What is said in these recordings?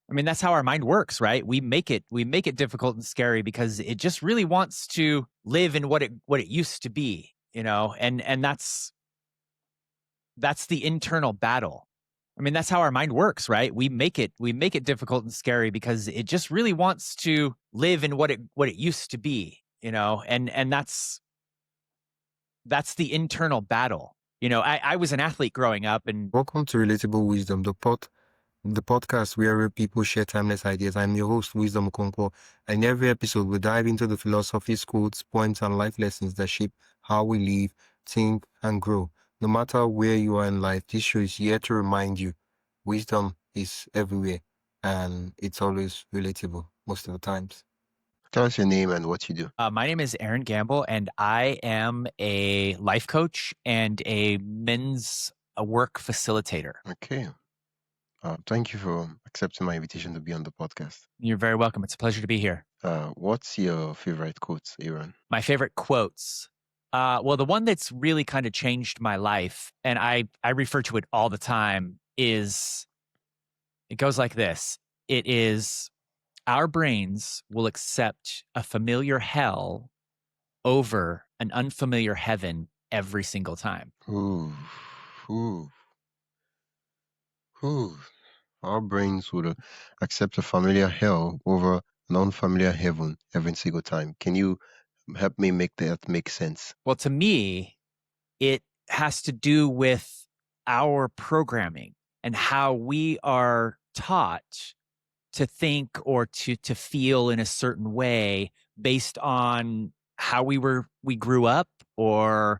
I mean, that's how our mind works, right? We make it difficult and scary because it just really wants to live in what it used to be, and that's the internal battle. I mean, that's how our mind works, right? We make it difficult and scary because it just really wants to live in what it used to be, and that's the internal battle. I was an athlete growing up, and Welcome to Relatable Wisdom, the podcast where real people share timeless ideas. I'm your host, Wisdom Okonkwo, and in every episode we dive into the philosophies, quotes, points, and life lessons that shape how we live, think, and grow. No matter where you are in life, this show is here to remind you wisdom is everywhere, and it's always relatable most of the times. Tell us your name and what you do. my name is Aaron Gamble, and I am a life coach and a men's work facilitator. Okay. Thank you for accepting my invitation to be on the podcast. You're very welcome. It's a pleasure to be here. What's your favorite quote, Aaron? My favorite quotes. Well, the one that's really kind of changed my life, and I refer to it all the time, it goes like this. It is, our brains will accept a familiar hell over an unfamiliar heaven every single time. Ooh, ooh, ooh. Our brains would accept a familiar hell over an unfamiliar heaven every single time. Can you help me make that make sense? Well, to me, it has to do with our programming and how we are taught to think or to feel in a certain way based on how we grew up, or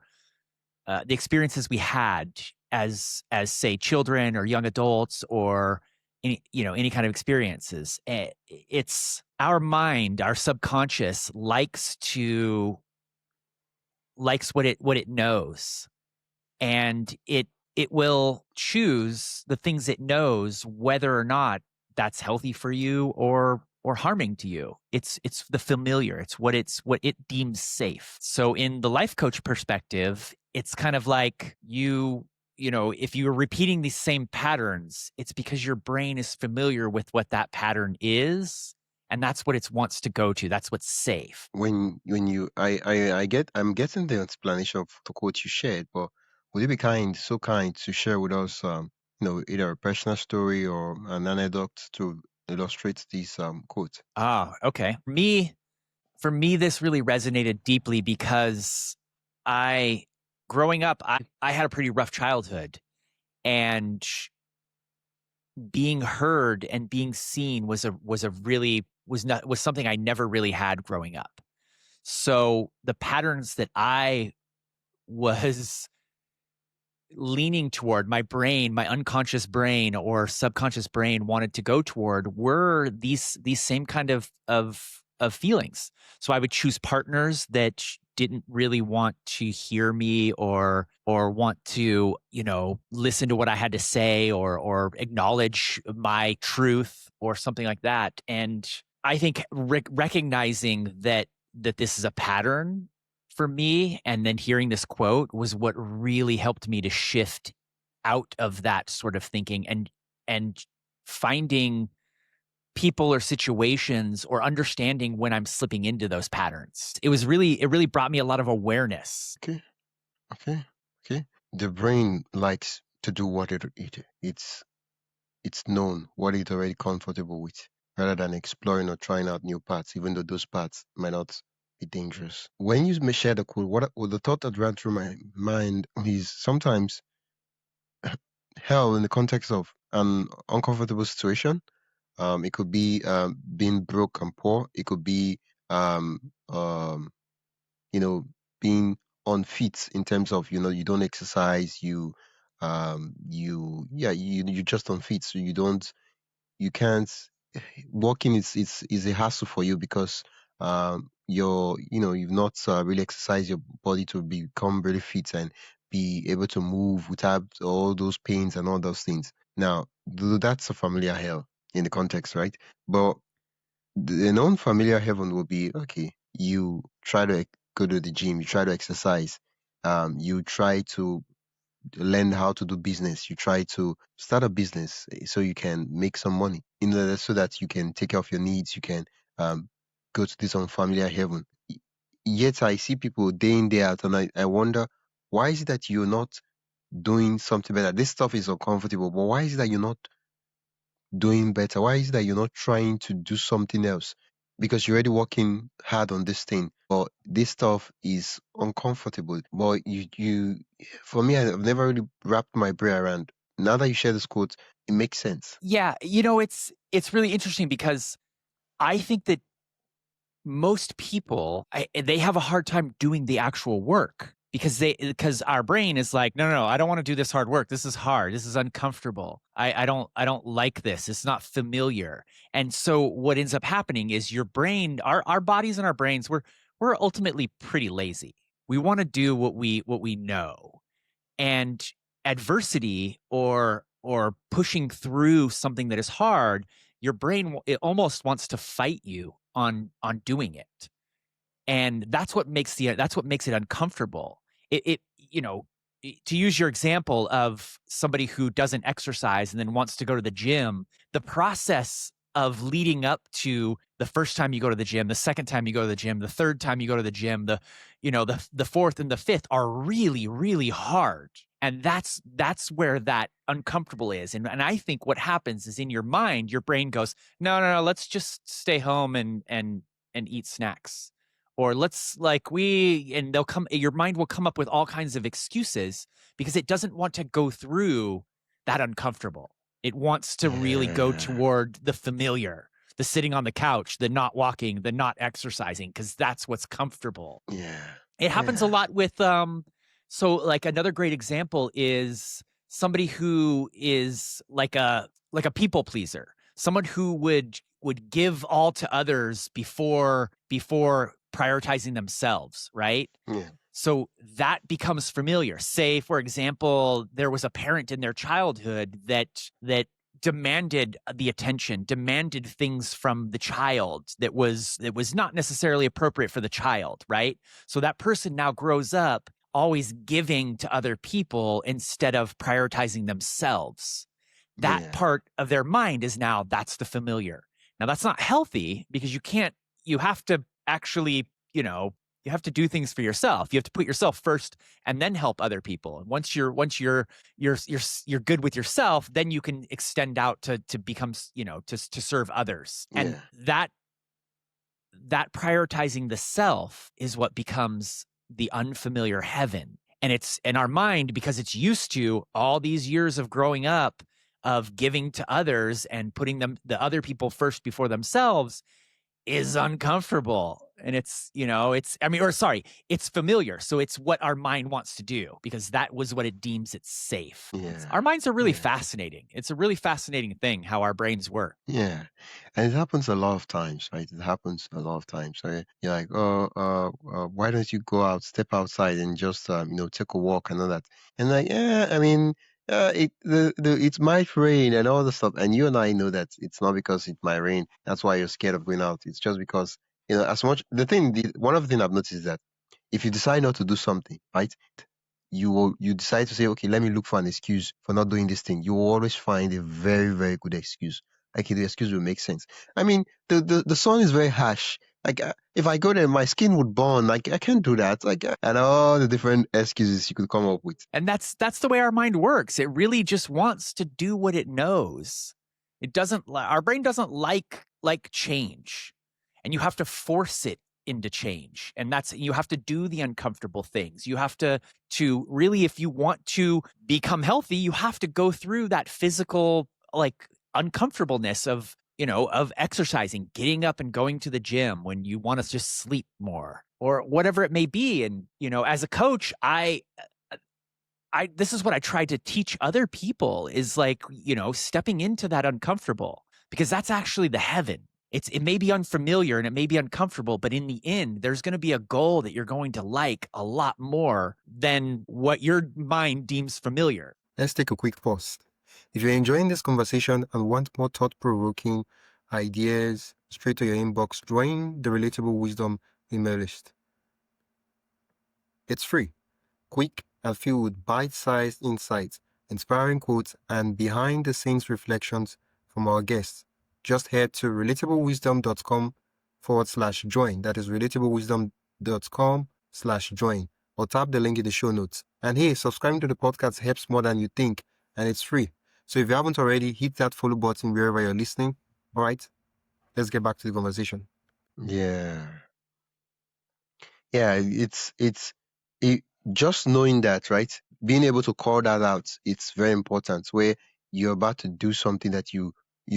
the experiences we had as say children or young adults, or any kind of experiences. It's our mind, our subconscious likes what it knows, and it will choose the things it knows, whether or not that's healthy for you or harming to you. It's the familiar. It's what it deems safe. So in the life coach perspective, it's kind of like if you're repeating these same patterns, it's because your brain is familiar with what that pattern is, and that's what it wants to go to. That's what's safe. When you I'm getting the explanation of the quote you shared, but would you be so kind to share with us either a personal story or an anecdote to illustrate this quote? Ah, okay. For me, this really resonated deeply because growing up, I had a pretty rough childhood, and being heard and being seen was something I never really had growing up. So the patterns that I was leaning toward, my brain, my unconscious brain or subconscious brain wanted to go toward, were these same kind of feelings. So I would choose partners that didn't really want to hear me or want to, listen to what I had to say, or acknowledge my truth or something like that. And I think recognizing that this is a pattern for me, and then hearing this quote, was what really helped me to shift out of that sort of thinking, and finding people or situations, or understanding when I'm slipping into those patterns. It really brought me a lot of awareness. Okay. The brain likes to do what it's known, what it's already comfortable with, rather than exploring or trying out new paths, even though those paths might not be dangerous. When you share the quote, what the thought that ran through my mind is sometimes hell in the context of an uncomfortable situation. It could be being broke and poor. It could be um, um, being unfit in terms of you don't exercise, you're just unfit, so you can't walking is a hassle for you because you've not really exercised your body to become really fit and be able to move without all those pains and all those things. Now, that's a familiar hell in the context, right? But the non-familiar heaven will be, okay, you try to go to the gym, you try to exercise, you try to learn how to do business. You try to start a business so you can make some money in order so that you can take care of your needs. You can go to this unfamiliar heaven. Yet I see people day in, day out, and I wonder, why is it that you're not doing something better? This stuff is uncomfortable, but why is it that you're not doing better? Why is it that you're not trying to do something else? Because you're already working hard on this thing, but this stuff is uncomfortable. But for me, I've never really wrapped my brain around. Now that you share this quote, it makes sense. Yeah, it's really interesting because I think that most people they have a hard time doing the actual work because our brain is like, no, I don't want to do this hard work. This is hard. This is uncomfortable. I don't like this. It's not familiar. And so what ends up happening is your brain, our bodies and our brains, we're ultimately pretty lazy. We want to do what we know. And adversity or pushing through something that is hard, your brain it almost wants to fight you on doing it, and that's what makes it uncomfortable. It to use your example of somebody who doesn't exercise and then wants to go to the gym, the process of leading up to the first time you go to the gym, the second time you go to the gym, the third time you go to the gym, the fourth and the fifth are really, really hard. And that's where that uncomfortable is. And I think what happens is in your mind, your brain goes, no, let's just stay home and eat snacks. Or your mind will come up with all kinds of excuses because it doesn't want to go through that uncomfortable. It wants to really go toward the familiar, the sitting on the couch, the not walking, the not exercising, because that's what's comfortable. Yeah. It happens a lot with so like another great example is somebody who is like a people pleaser, someone who would give all to others before prioritizing themselves, right? Yeah. So that becomes familiar. Say, for example, there was a parent in their childhood that demanded the attention, demanded things from the child that was not necessarily appropriate for the child, right? So that person now grows up always giving to other people instead of prioritizing themselves. That part of their mind is now, that's the familiar. Now that's not healthy because you have to actually, you have to do things for yourself. You have to put yourself first and then help other people. And once you're good with yourself, then you can extend out to become, to serve others. And that prioritizing the self is what becomes the unfamiliar heaven. And it's in our mind because it's used to all these years of growing up of giving to others and putting the other people first before themselves is uncomfortable. And it's familiar. So it's what our mind wants to do because that was what it deems it's safe. Our minds are really fascinating. It's a really fascinating thing how our brains work. Yeah. And it happens a lot of times, right? It happens a lot of times. So you're like, why don't you go out, step outside and just, take a walk and all that. And like, it might rain and all the stuff. And you and I know that it's not because it might rain. That's why you're scared of going out. It's just because, one of the things I've noticed is that if you decide not to do something, right? You decide to say, okay, let me look for an excuse for not doing this thing. You will always find a very, very good excuse. Like the excuse will make sense. I mean, the sun is very harsh. Like if I go there, my skin would burn. Like I can't do that. Like and all the different excuses you could come up with. And that's the way our mind works. It really just wants to do what it knows. Our brain doesn't like change, and you have to force it into change. And you have to do the uncomfortable things. You have to really, if you want to become healthy, you have to go through that physical uncomfortableness of exercising, getting up and going to the gym when you want to just sleep more or whatever it may be. And, as a coach, this is what I try to teach other people is stepping into that uncomfortable, because that's actually the heaven. It may be unfamiliar and it may be uncomfortable, but in the end, there's going to be a goal that you're going to like a lot more than what your mind deems familiar. Let's take a quick pause. If you're enjoying this conversation and want more thought-provoking ideas straight to your inbox, join the Relatable Wisdom email list. It's free, quick, and filled with bite-sized insights, inspiring quotes, and behind-the-scenes reflections from our guests. Just head to relatablewisdom.com/join. That is relatablewisdom.com/join, or tap the link in the show notes. And hey, subscribing to the podcast helps more than you think, and it's free. So if you haven't already, hit that follow button wherever you're listening. All right, let's get back to the conversation. Yeah. Yeah, it, just knowing that, right? Being able to call that out, it's very important. Where you're about to do something that you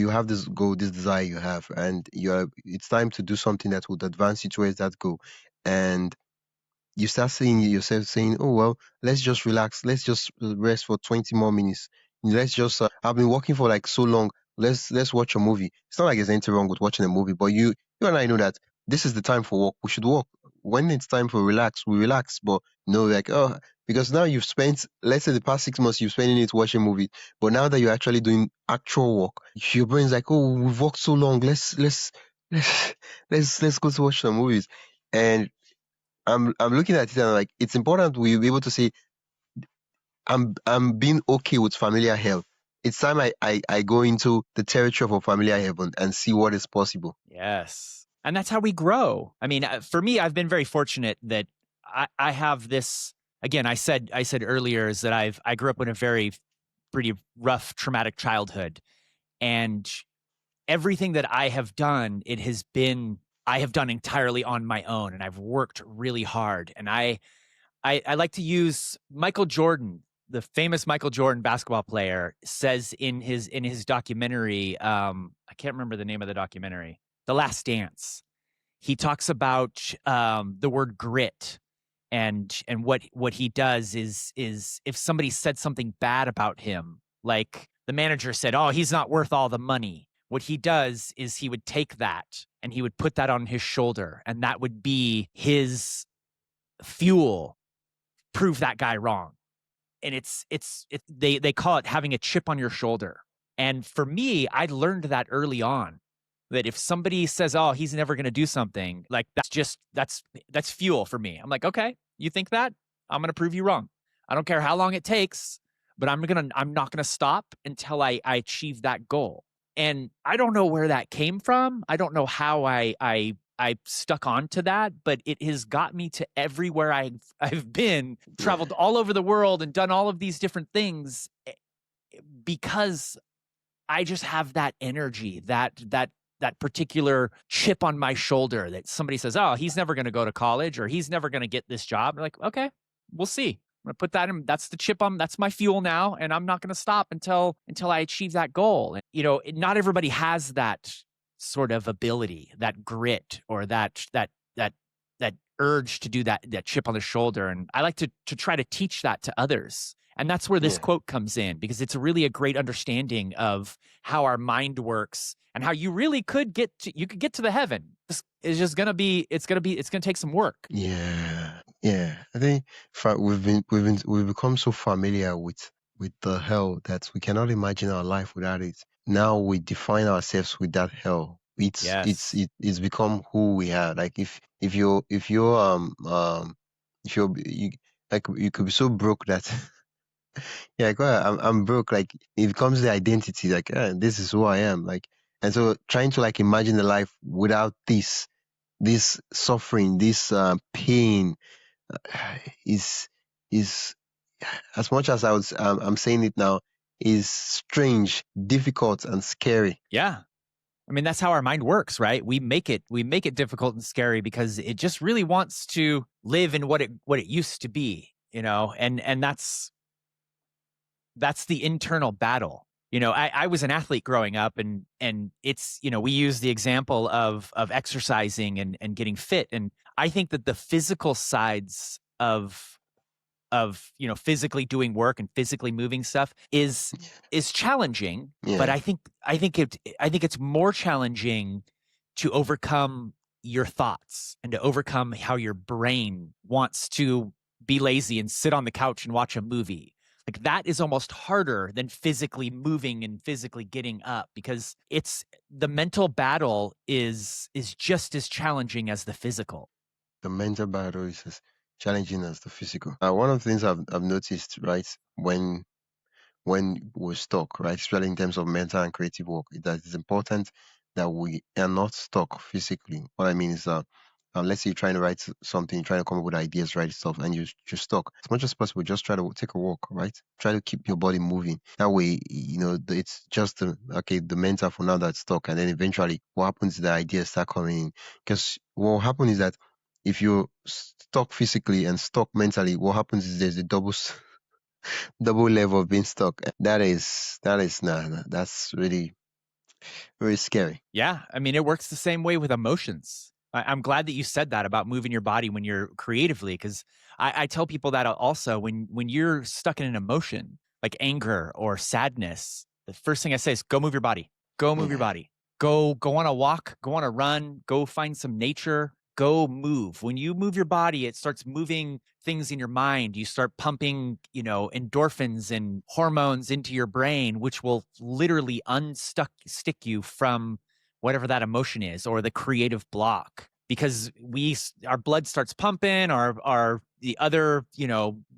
have this goal, this desire you have, and it's time to do something that would advance you towards that goal. And you start seeing yourself saying, "Oh well, let's just relax. Let's just rest for 20 more minutes. Let's just I've been working for like so long. Let's watch a movie." It's not like there's anything wrong with watching a movie, but you and I know that this is the time for work. We should work. When it's time for relax, we relax. But no, like, oh, because now you've spent, let's say, the past 6 months you've spent in it watching movies, but now that you're actually doing actual work, your brain's like, "Oh, we've worked so long. Let's let's go to watch some movies." And I'm looking at it and I'm like, it's important we be able to say I'm being okay with familiar hell. It's time I go into the territory of a familiar heaven and see what is possible. Yes. And that's how we grow. I mean, for me, I've been very fortunate that I have this, again, I said earlier is that I grew up in a pretty rough, traumatic childhood. And everything that I have done, I have done entirely on my own, and I've worked really hard. And I like to use Michael Jordan, the famous Michael Jordan basketball player, says in his documentary, I can't remember the name of the documentary, The Last Dance. He talks about the word grit, and what he does is if somebody said something bad about him, like the manager said, "Oh, he's not worth all the money." What he does is he would take that and he would put that on his shoulder, and that would be his fuel. Prove that guy wrong. And they call it having a chip on your shoulder. And for me, I learned that early on, that if somebody says, "Oh, he's never going to do something," like that's fuel for me. I'm like, "Okay, you think that? I'm going to prove you wrong. I don't care how long it takes, but I'm not going to stop until I achieve that goal." And I don't know where that came from. I don't know how I stuck on to that, but it has got me to everywhere I've been, traveled all over the world and done all of these different things, because I just have that energy, that particular chip on my shoulder, that somebody says, "Oh, he's never going to go to college, or he's never going to get this job." I'm like, "Okay, we'll see. I'm going to put that in. That's the chip on. That's my fuel now, and I'm not going to stop until I achieve that goal." And not everybody has that sort of ability, that grit, or that urge to do that chip on the shoulder. And I like to try to teach that to others. And that's where this quote comes in, because it's really a great understanding of how our mind works and how you really could get to the heaven. It's just going to be, it's going to take some work. Yeah. I think we've become so familiar with the hell that we cannot imagine our life without it. Now we define ourselves with that hell. It's become who we are. Like if you like, you could be so broke that yeah, go ahead, I'm broke. Like it becomes the identity. Like, this is who I am. Like, and so trying to like imagine a life without this suffering, this pain, is is as much as I'm saying it now, is strange, difficult, and scary. Yeah. I mean, that's how our mind works, right? We make it difficult and scary because it just really wants to live in what it used to be, and that's the internal battle. I was an athlete growing up, and it's, we use the example of exercising and getting fit. And I think that the physical sides of physically doing work and physically moving stuff is challenging. But I think it's more challenging to overcome your thoughts and to overcome how your brain wants to be lazy and sit on the couch and watch a movie. Like, that is almost harder than physically moving and physically getting up, because it's the mental battle is just as challenging as the physical. The mental battle is challenging as the physical. One of the things I've noticed, right, when we're stuck, right, especially in terms of mental and creative work, is that it's important that we are not stuck physically. What I mean is let's say you're trying to write something, you're trying to come up with ideas, write stuff, and you're stuck. As much as possible, just try to take a walk, right? Try to keep your body moving. That way, it's just the mental for now that's stuck, and then eventually, what happens is the ideas start coming in. Because what will happen is that if you're stuck physically and stuck mentally, what happens is there's a double level of being stuck. That's really very scary. Yeah. I mean, it works the same way with emotions. I'm glad that you said that about moving your body when you're creatively, because I tell people that also when you're stuck in an emotion like anger or sadness, the first thing I say is go move your body. Go move your Yeah. body. Go on a walk, go on a run, go find some nature, go move. When you move your body, it starts moving things in your mind. You start pumping, endorphins and hormones into your brain, which will literally stick you from whatever that emotion is or the creative block. Because our blood starts pumping, the other,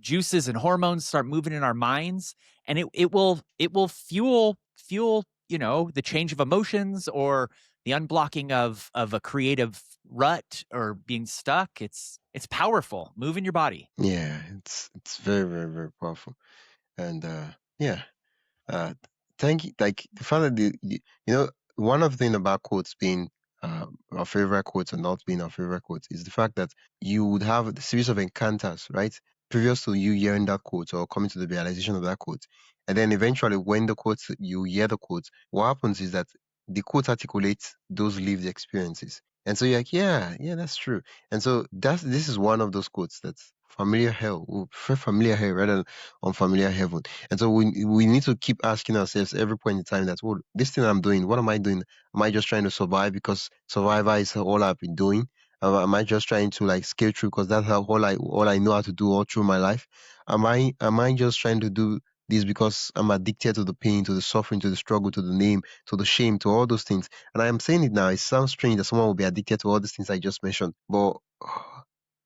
juices and hormones start moving in our minds, and it will fuel, the change of emotions or the unblocking of a creative rut or being stuck. It's powerful. Moving your body. Yeah, it's very, very, very powerful. And yeah, uh, thank you. Like the fact that one of the things about quotes being our favorite quotes and not being our favorite quotes is the fact that you would have a series of encounters, right? Previous to you hearing that quote or coming to the realization of that quote. And then eventually when you hear the quote, what happens is that the quote articulates those lived experiences. And so you're like, yeah, that's true. And so this is one of those quotes that's familiar hell. We prefer familiar hell rather than unfamiliar heaven. And so we need to keep asking ourselves every point in time that, well, this thing I'm doing, what am I doing? Am I just trying to survive because survivor is all I've been doing? Am I just trying to like scale through because that's all I know how to do all through my life? Am I just trying to do this because I'm addicted to the pain, to the suffering, to the struggle, to the name, to the shame, to all those things? And I am saying it now. It sounds strange that someone will be addicted to all these things I just mentioned, but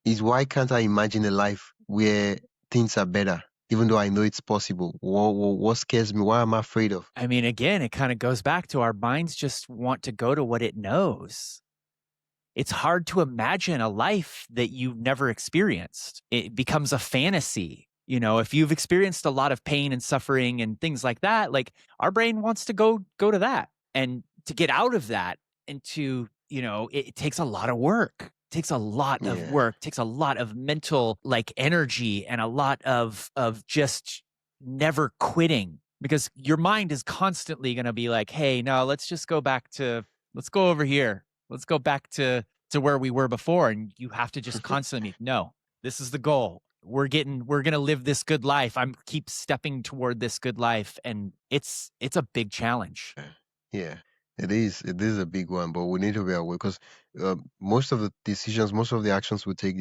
is why can't I imagine a life where things are better, even though I know it's possible? What scares me? What am I afraid of? I mean, again, it kind of goes back to our minds just want to go to what it knows. It's hard to imagine a life that you've never experienced. It becomes a fantasy. If you've experienced a lot of pain and suffering and things like that, like our brain wants to go to that. And to get out of that and to, it takes a lot of work. It takes a lot of work, takes a lot of mental energy and a lot of just never quitting, because your mind is constantly going to be like, hey, no, let's go over here. Let's go back to where we were before. And you have to just constantly, no, this is the goal. We're going to live this good life. I'm keep stepping toward this good life. And it's a big challenge. Yeah, it is. It is a big one, but we need to be aware because most of the decisions, most of the actions we take,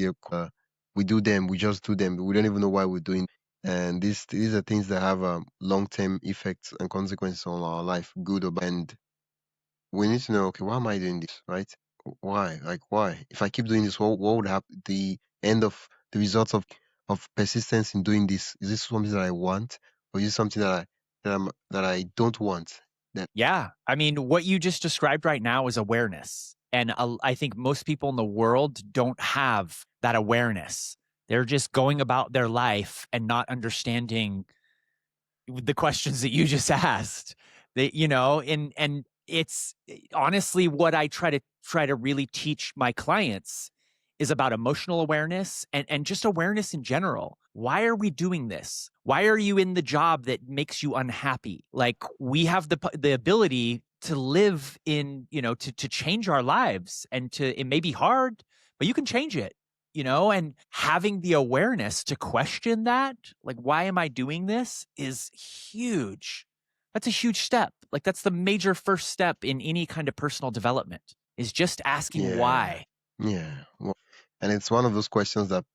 we do them. We just do them. We don't even know why we're doing. And these are things that have long-term effects and consequences on our life, good or bad. And we need to know, okay, why am I doing this, right? Why? Like, why? If I keep doing this, what would happen? The end of the results of persistence in doing this, is this something that I want, or is it something that I don't want? Yeah. I mean, what you just described right now is awareness. And I think most people in the world don't have that awareness. They're just going about their life and not understanding the questions that you just asked. And it's honestly what I try to really teach my clients is about emotional awareness and just awareness in general. Why are we doing this? Why are you in the job that makes you unhappy? Like, we have the ability to live in, to change our lives, and it may be hard, but you can change it, and having the awareness to question that, like, why am I doing this, is huge. That's a huge step. Like, that's the major first step in any kind of personal development, is just asking why. Yeah. Well, and it's one of those questions that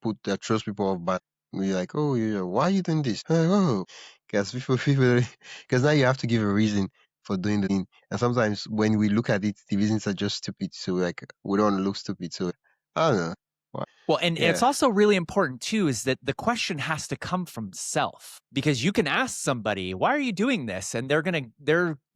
throws people off. But we're like, oh, yeah, why are you doing this? Oh, because because now you have to give a reason for doing the thing. And sometimes when we look at it, the reasons are just stupid. So like, we don't want to look stupid. So I don't know. Well, and Yeah. it's also really important too, is that the question has to come from self, because you can ask somebody, why are you doing this? And they're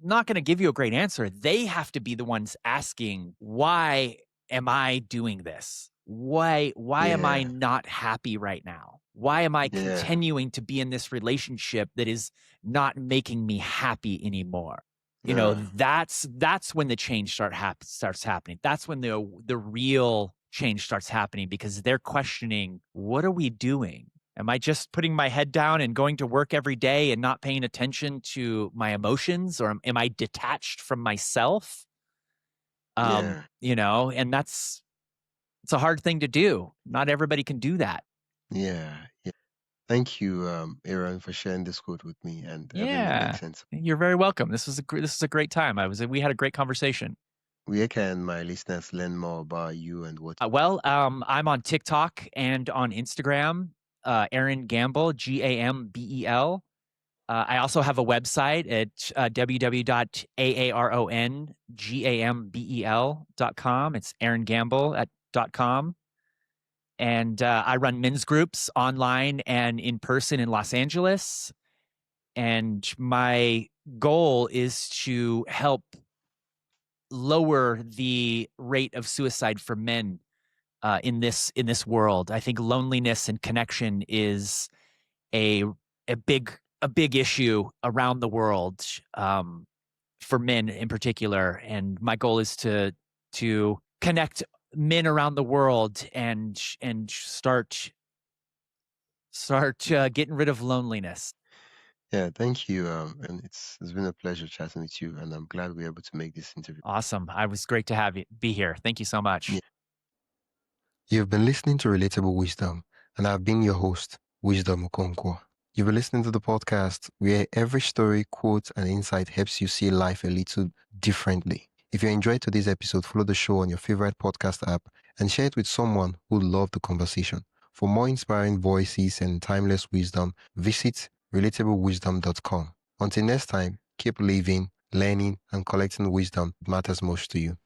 not gonna give you a great answer. They have to be the ones asking, why am I doing this? Why am I Yeah. not happy right now? Why am I Yeah. continuing to be in this relationship that is not making me happy anymore? You know, that's when the change starts happening. That's when the real change starts happening, because they're questioning, what are we doing? Am I just putting my head down and going to work every day and not paying attention to my emotions, or am I detached from myself? Yeah. You know, and it's a hard thing to do. Not everybody can do that. Yeah. Yeah. Thank you, Aaron, for sharing this quote with me and having it make sense. You're very welcome. This is a great time. We had a great conversation. Where can my listeners learn more about you and what? Well, I'm on TikTok and on Instagram, Aaron Gamble, Gambel. I also have a website at www.aarongambel.com. It's aarongamble.com. And I run men's groups online and in person in Los Angeles. And my goal is to help lower the rate of suicide for men in this world. I think loneliness and connection is a big issue around the world, for men in particular. And my goal is to connect men around the world and start getting rid of loneliness. Yeah, thank you. And it's been a pleasure chatting with you, and I'm glad we were able to make this interview. Awesome. I was great to be here. Thank you so much. Yeah. You've been listening to Relatable Wisdom, and I've been your host, Wisdom Okonkwo. You've been listening to the podcast where every story, quote, and insight helps you see life a little differently. If you enjoyed today's episode, follow the show on your favorite podcast app and share it with someone who loved the conversation. For more inspiring voices and timeless wisdom, visit relatablewisdom.com. Until next time, keep living, learning, and collecting wisdom that matters most to you.